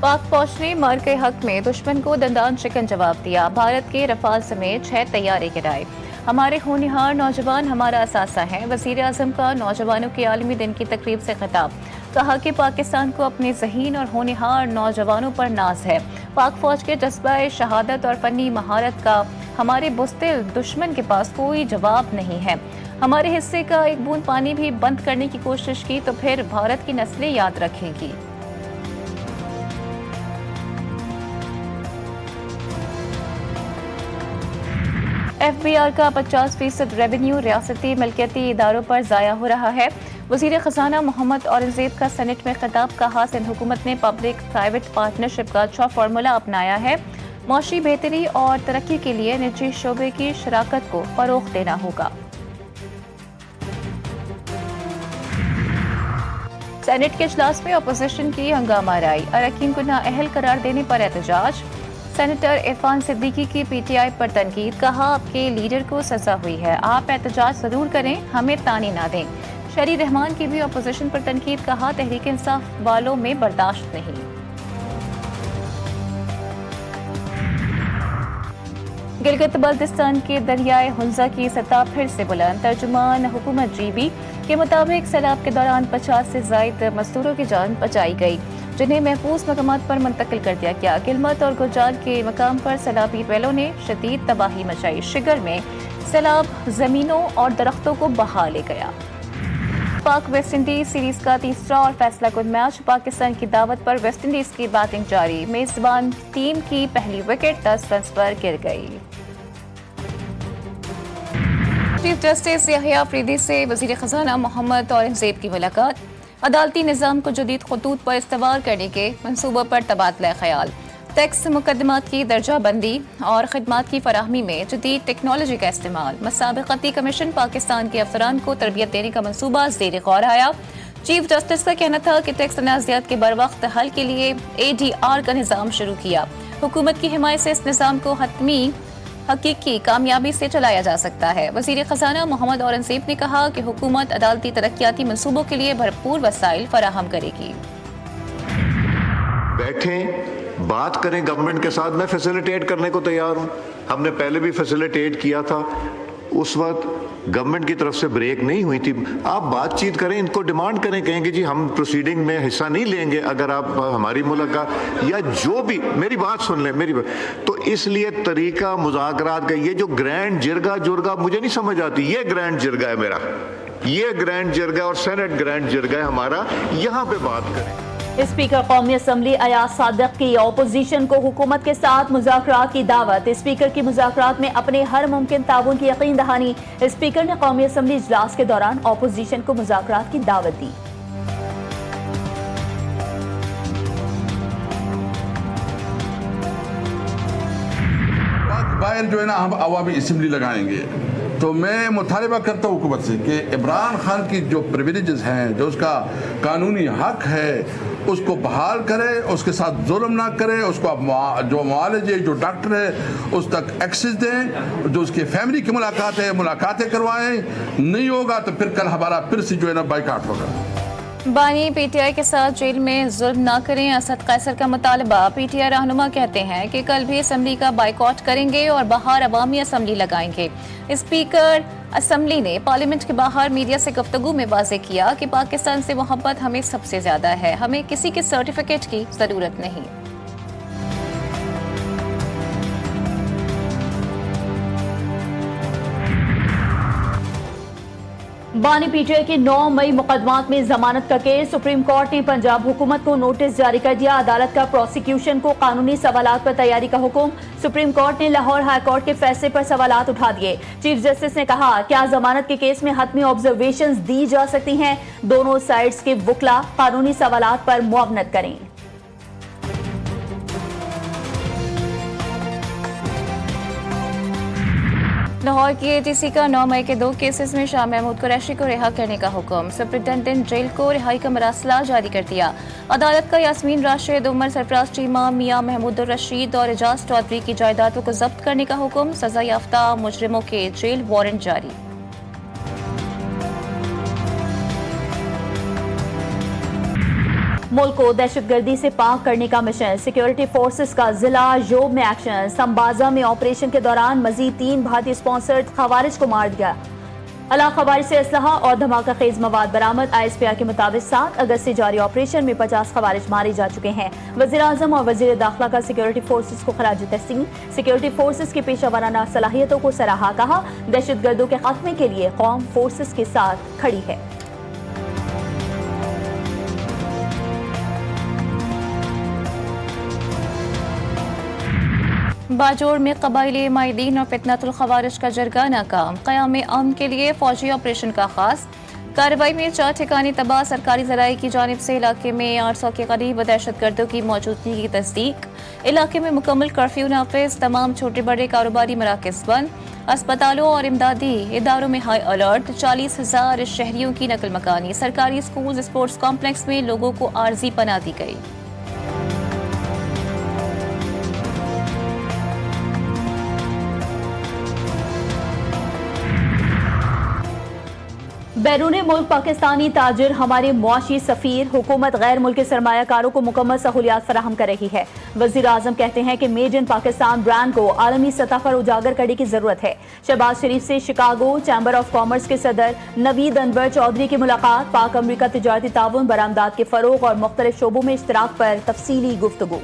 पाक फौज ने मर के हक में दुश्मन को दंदान शिकन जवाब दिया। भारत के रफाल समेत 6 तैयारे गिराए। हमारे होनहार नौजवान हमारा असासा है। वजीर आजम का नौजवानों के आलमी दिन की तकरीब से खिताब। कहा कि पाकिस्तान को अपने ज़हीन और होनहार नौजवानों पर नाज है। पाक फौज के जज्बा शहादत और फनी महारत का हमारे बुज़दिल दुश्मन के पास कोई जवाब नहीं है। हमारे हिस्से का एक बूंद पानी भी बंद करने की कोशिश की तो फिर भारत की नस्लें याद रखेंगी। FBR का 50% रेवेन्यू रियासती मिल्कियती इदारों पर ज़ाया हो रहा है। वज़ीर ख़जाना मोहम्मद औरंगज़ेब का सेनेट में खिताब। कहा सिंध हुकूमत ने पब्लिक प्राइवेट पार्टनरशिप का अच्छा फार्मूला अपनाया है। मौशी बेहतरी और तरक्की के लिए निजी शोबे की शराकत को फ़रोग़ देना होगा। सेनेट के इजलास में अपोजिशन की हंगामा राई। अरकान को नाअहल करार देने पर एहतजाज। सेनेटर इरफान सिद्दीकी की PTI पर तनकीद। कहा आपके लीडर को सजा हुई है, आप एहतजाज जरूर करें, हमें ताने ना दें। शरी रहमान की भी अपोजिशन पर तनकीद। कहा तहरीक इंसाफ वालों में बर्दाश्त नहीं। गिलगित बल्तिस्तान के दरियाए हुंजा की सतह फिर से बुलंद। तर्जुमान हुकूमत GB के मुताबिक सैलाब के दौरान 50 से ज़ायद मजदूरों की जान बचाई गई, जिन्हें महफूज मकामात पर मुंतकिल कर दिया गया। गिलमत और गुजाल के मकाम पर सैलाबी बैलों ने शदीद तबाही मचाई। शिगर में सैलाब जमीनों और दरख्तों को बहा ले गया। पाक वेस्ट इंडीज सीरीज का तीसरा और फैसला कुन मैच। पाकिस्तान की दावत पर वेस्ट इंडीज की बैटिंग जारी। मेजबान टीम की पहली विकेट 10 रन पर गिर गई। चीफ जस्टिस याहिया अफरीदी से वजीर खजाना मोहम्मद औरंगज़ेब की मुलाकात। अदालती निज़ाम को जदीद खतूत पर इस्तेमाल करने के मनसूबों पर तबादला ख्याल। टैक्स मुकदमात की दर्जा बंदी और खदमात की फराहमी में जदीद टेक्नोलॉजी का इस्तेमाल। मसाबकती कमीशन पाकिस्तान के अफसरान को तरबियत देने का मनसूबा ज़ेर गौर आया। चीफ जस्टिस का कहना था कि टैक्स तनाज़ात के बर वक्त हल के लिए ADR का निज़ाम शुरू किया। हुकूमत की हिमायत से इस निज़ाम को हतमी हकीकी कामयाबी से चलाया जा सकता है। वज़ीर ख़जाना मोहम्मद औरंगज़ेब ने कहा कि हुकूमत अदालती तरक्याती मनसूबों के लिए भरपूर वसाइल फराहम करेगी। बैठें, बात करें गवर्नमेंट के साथ। मैं फैसिलिटेट करने को तैयार हूँ। हमने पहले भी फैसिलिटेट किया था, उस वक्त गवर्नमेंट की तरफ से ब्रेक नहीं हुई थी। आप बातचीत करें, इनको डिमांड करें, कहेंगे जी हम प्रोसीडिंग में हिस्सा नहीं लेंगे अगर आप हमारी मुलाकात या जो भी, मेरी बात सुन लें, मेरी बात। तो इसलिए तरीका मुज़ाकरात का ये जो ग्रैंड जिरगा जुर्गा मुझे नहीं समझ आती। ये ग्रैंड जिरगा है मेरा, ये ग्रैंड जिरगा और सेनेट ग्रैंड जिरगा है हमारा। यहाँ पे बात करें। स्पीकर कौमी असम्बली अयाज सादिक की अपोजिशन को हुकूमत के साथ मुज़ाकरात की दावत। स्पीकर की मुज़ाकरात में अपने हर मुमकिन ताउन की यकीन दहानी। स्पीकर ने कौमी असम्बली इजलास के दौरान अपोजिशन को मुज़ाकरात की दावत दी। बाहर जो है ना हम अवामी असम्बली लगाएंगे, तो मैं मुतालबा करता हूँ हुकूमत से कि इमरान खान की जो प्रिविलेजेस हैं, जो उसका कानूनी हक है, उसको बहाल करे, उसके साथ जुल्म ना करे, उसको जो मुआलजे जो डॉक्टर है उस तक एक्सेस दें, जो उसकी फैमिली की मुलाकातें करवाएं। नहीं होगा तो फिर कल हमारा फिर से जो है ना बाइकाट होगा। बानी PTI के साथ जेल में जुल्म ना करें, असद कैसर का मुतालबा। PTI रहनुमा कहते हैं कि कल भी असम्बली का बाइकआउट करेंगे और बाहर अवामी असम्बली लगाएंगे। स्पीकर असम्बली ने पार्लियामेंट के बाहर मीडिया से गुफ्तगू में वाज़ेह किया कि पाकिस्तान से मोहब्बत हमें सबसे ज्यादा है, हमें किसी के सर्टिफिकेट की जरूरत नहीं। बानी PTI के 9 मई मुकदमात में जमानत का केस। सुप्रीम कोर्ट ने पंजाब हुकूमत को नोटिस जारी कर दिया। अदालत का प्रोसिक्यूशन को कानूनी सवालात पर तैयारी का हुक्म। सुप्रीम कोर्ट ने लाहौर हाई कोर्ट के फैसले पर सवालात उठा दिए। चीफ जस्टिस ने कहा, क्या जमानत के केस में हतमी ऑब्जर्वेशंस दी जा सकती हैं? दोनों साइड्स के वकला कानूनी सवालात पर मुआवनत करें। लाहौर की ATC का 9 मई के 2 केसेस में शाह महमूद कुरैशी को रिहा करने का हुक्म। सुप्रिंटेंडेंट जेल को रिहाई का मरासला जारी कर दिया। अदालत का यास्मीन राशिद, उमर सरफराज चीमा, मियां महमूद रशीद और एजाज चौधरी की जायदादों को जब्त करने का हुक्म। सजा याफ्ता मुजरिमों के जेल वारंट जारी। मुल्क को दहशतगर्दी से पाक करने का मिशन, सिक्योरिटी फोर्सेस का जिला जोब में एक्शन। संबाजा में ऑपरेशन के दौरान मजीद 3 भारतीय स्पॉन्सर्ड खवारिज को मार दिया। अला खवारिज से असलहा और धमाका खेज मवाद बरामद। ISPR के मुताबिक 7 अगस्त से जारी ऑपरेशन में 50 खवारिज मारे जा चुके हैं। वज़ीर आज़म और वज़ीर दाखिला का सिक्योरिटी फोर्सेस को खराज तहसीन। सिक्योरिटी फोर्सेस की पेशा वराना सलाहियतों को सराहा, कहा दहशतगर्दों के खात्मे के लिए कौम फोर्सेस के साथ खड़ी है। बाजोड़ में कबाइली माहिदीन और फितनतुल खवारिज का जरगा नाकाम। क़याम अमन के लिए फौजी ऑपरेशन का खास। कार्रवाई में 4 ठिकाने तबाह। सरकारी ज़राए की जानिब से इलाके में 800 के करीब दहशतगर्दों की मौजूदगी की तस्दीक। इलाके में मुकम्मल कर्फ्यू नाफिज। तमाम छोटे बड़े कारोबारी मराकज़ बंद। अस्पतालों और इमदादी इदारों में हाई अलर्ट। 40,000 शहरियों की नकल मकानी। सरकारी स्कूल स्पोर्ट्स कॉम्प्लेक्स में लोगों को आर्जी पनाह दी गई। बैरून मुल्क पाकिस्तानी ताजिर हमारे मुआशी सफ़ीर। हुकूमत गैर मुल्की सरमायाकारों को मुकम्मल सहूलियात फराहम कर रही है। वज़ीर आज़म कहते हैं कि मेड इन पाकिस्तान ब्रांड को आलमी सतह पर उजागर करने की जरूरत है। शहबाज शरीफ से शिकागो चैम्बर ऑफ कॉमर्स के सदर नवीद अनवर चौधरी की मुलाकात। पाक अमरीका तिजारती ताउन, बरामदात के फरोग और मुख्तलिफ शोबों में इश्तराक पर तफसीली गुफ्तगू।